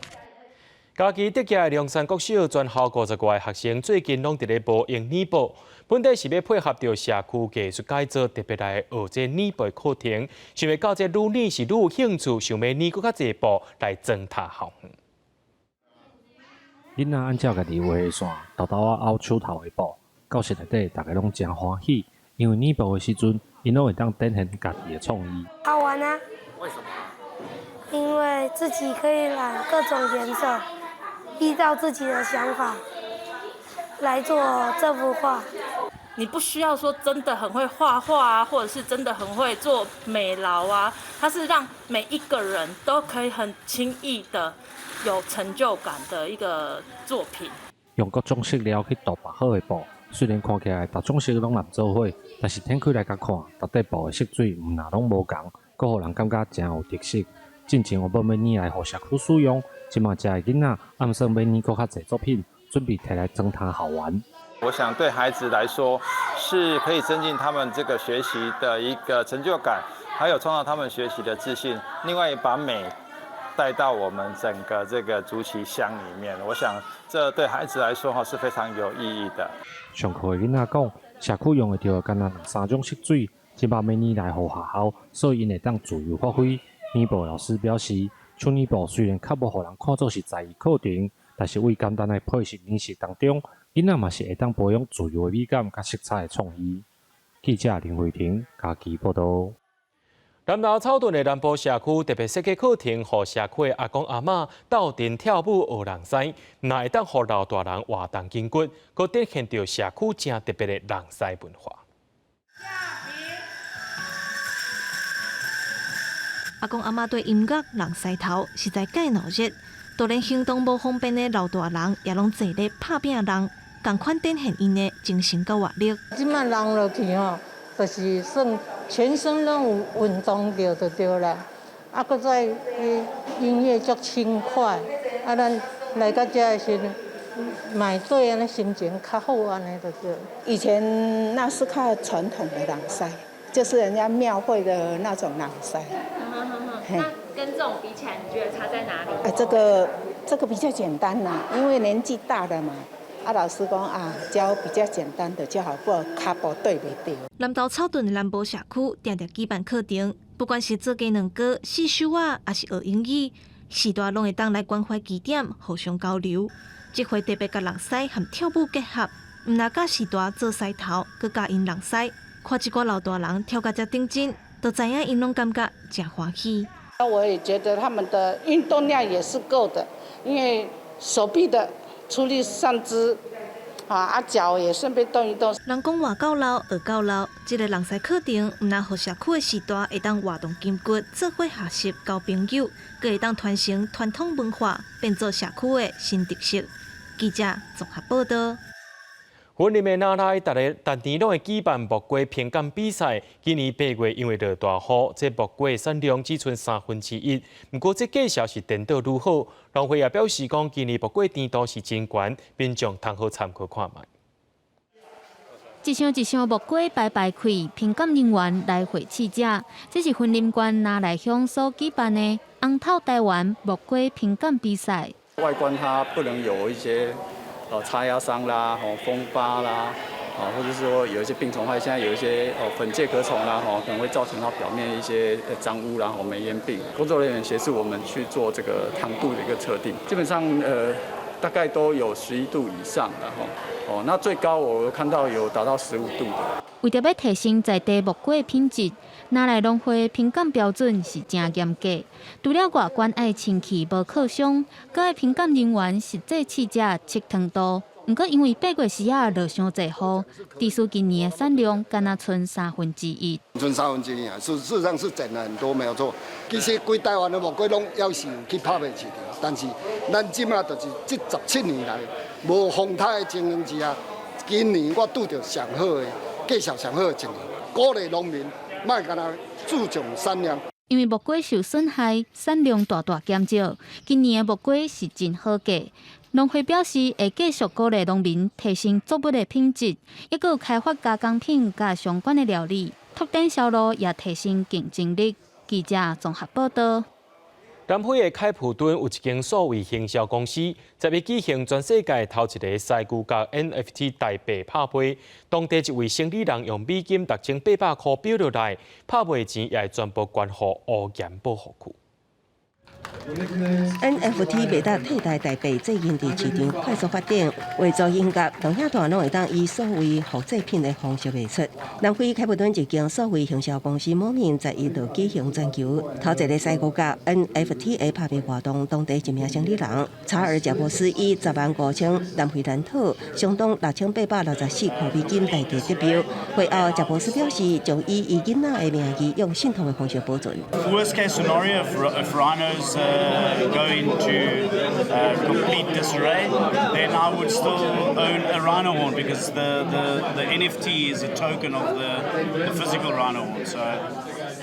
家己得奖的龙山国小全校50个学生，最近拢伫咧报英语部，本地是要配合着社区艺术改造，特别来学这语部课程，想要教这女儿是愈有兴趣，想要语更较侪步来增他校园。囡仔按照家己画的线，豆豆啊拗手头的步，教室内底大家拢真欢喜，因为语步的时阵，因拢会当展现家己的创意。好玩啊！为什么？因为自己可以染各种颜色，依照自己的想法来做这幅画。你不需要说真的很会画画啊，或者是真的很会做美劳啊，它是让每一个人都可以很轻易的有成就感的一个作品。用各种色料去涂白好的布，虽然看起来各种色拢难做伙，但是展开来甲看，逐块布的色水毋那拢无共，阁互人感觉真有特色。进前我要每年来互社区使用，即马遮的囡仔暗算每年搁较侪作品，准备摕来增他好玩。我想对孩子来说，是可以增进他们这个学习的一个成就感，还有创造他们学习的自信。另外也把美带到我们整个这个竹崎乡里面，我想这对孩子来说是非常有意义的。上课的囡仔讲，社区用的着干那2-3种色水，即马每年来互学校，所以因会当自由发挥。语部老师表示，像语部虽然较无互人看作是才艺课程，但是为简单的配饰练习当中，囡仔嘛是会当培养自由的美感甲色彩的创意。记者林慧婷家己报道。南投草屯的南部社区特别设计课程，互社区的阿公阿嬷斗阵跳舞学人师，那会当互老大人活动筋骨，佮展现着社区正特别的人师文化。阿公阿嬷对音乐人狮头实在介闹热，就连行动无方便的老大人也拢坐咧拍拼人，共款展现因的精神甲活力。即摆人落去吼，就是算全身拢有运动着就对啦。啊，搁再音乐足轻快，啊，咱来到遮的时阵，买对安尼心情较好安尼就对。以前那是较传统的人狮，就是人家庙会的那种人狮。那跟这种比起来，你觉得差在哪里？这个比较简单啦，因为年纪大了嘛。啊，老师讲啊，教比较简单的就好，不然脚步对袂对。南投草屯的南部社区常常举办课程，不管是做鸡卵糕、四手啊，还是学英语，时代拢会当来关怀据点，互相交流。这回特别甲人狮和跳舞结合，毋但甲时代做狮头，佮教因人狮，看一寡老大人跳甲遮顶真，就知影因拢感觉真欢喜。我也觉得他们的运动量也是够的，因为手臂的出力上肢，啊脚也顺便动一动。人讲活到老，学到老，这个人狮课程毋但互社区的时代会当活动筋骨，做伙学习交朋友，佮会当传承传统文化，变做社区的新特色。记者综合报道。云林的那来，逐年拢会举办木瓜品鉴比赛。今年8月因为落大雨，这木瓜产量只剩1/3。不过这介绍是颠倒如好。农会也表示讲，今年木瓜甜度是真悬，民众通好参考看卖。一箱一箱木瓜排排开，品鉴人员来回试食。这是云林县那来乡所举办的红透台湾木瓜品鉴比赛。外观它不能有一些擦压伤啦、风疤啦，或者是说有一些病虫害，现在有一些粉介壳虫啦，可能会造成它表面一些脏污啦、霉烟病。工作人员协助我们去做这个糖度的一个测定，基本上大概都有11度以上的那最高我看到有达到15度的。为着要提升在地木瓜的品质，拿来农会评鉴标准是真严格。除了外观爱清气无靠伤，佮评鉴人员实际试食测糖度，不过因为8月时啊落伤济雨，致使今年的产量敢若剩1/3。剩1/3啊，事实上是减了很多，没有错。其实规台湾的木瓜拢要是有去拍卖市场，但是咱即马就是这17年来无风台的情形之下，今年我拄到上好的绩效上好的情形，鼓励农民莫干那注重产量。因为木瓜受损害，产量大减少，今年的木瓜是真好价。农会表示会继续鼓励农民提升作物的品质，也有开发加工品甲相关的料理，拓展销路也提升竞争力。记者综合报道。南非的开普敦有一间数位行销公司，10月举行全世界头一个西牛角 NFT 大白拍卖，当地一位生理人用美金6800块标落来，拍卖钱也全部捐予乌岩保护区。NFT 未当替代台币最近伫市场快速发展，为做音乐，同遐大拢会当以数位复制品的方式卖出。南非开普敦一间数位行销公司Momin在伊度举行全球头一个西牛角 NFT 的拍卖活动，当地一名生理人查尔贾博斯以105000南非兰特，相当6864块美金大价得标。会后，贾博斯表示，将伊囡仔的名义用信托的方式保存。Worst case scenario, if rhinos go into complete disarray, then I would still own a rhino horn because the NFT is a token of the physical rhino horn. So,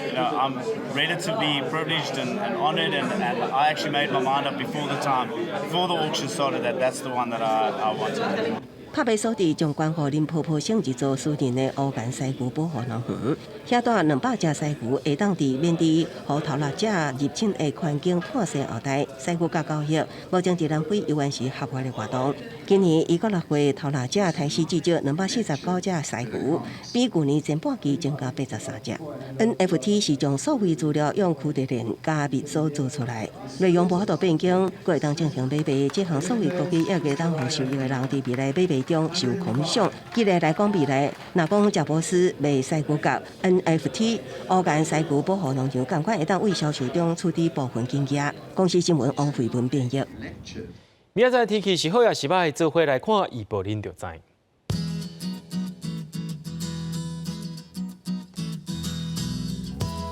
you know, I'm relatively privileged and honoured, and I actually made my mind up before the auction started that that's the one that I wanted. 拍卖所地将捐予林婆婆省一座私人的乌岩西牛保护农园，遐带200只西牛会当伫免伫互偷猎者入侵的环境探视后代，西牛角教育目前伫南非游玩时合法的活动。今年1到6月，偷猎者抬死至少249只西牛，比去年前半期增加83只。NFT 是将数位资料用区块链加密所做出来，内容无法度变更，佫会当进行买卖。这项数位科技也会当互受益的人伫未来买卖中受影响。举例来讲，未来若讲贾博士卖西牛角 NFT， 乌岩西牛保护农场同款会当为销售中处理部分金额。公司新闻王慧文编译。明仔载天气是好也是歹，做伙来看预报，恁就知。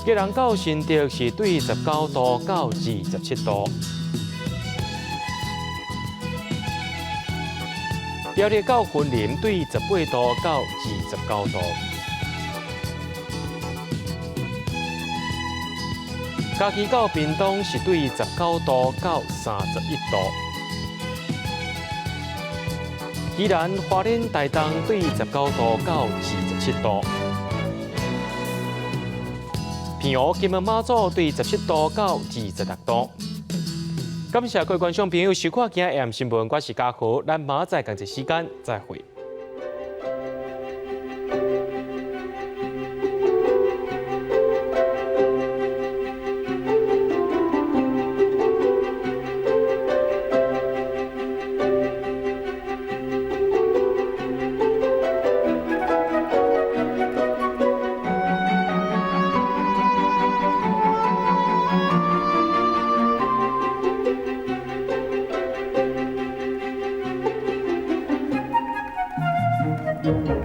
吉人到新竹是对19度到27度。苗栗到云林对18度到29度，嘉义到屏东是对19度到31度，宜兰花莲台东对19度到27度，平湖金门马祖对17度到26度。感谢各位观众朋友收看今日 AM 新闻，我是嘉豪，咱明仔载同一时间再会。Thank you.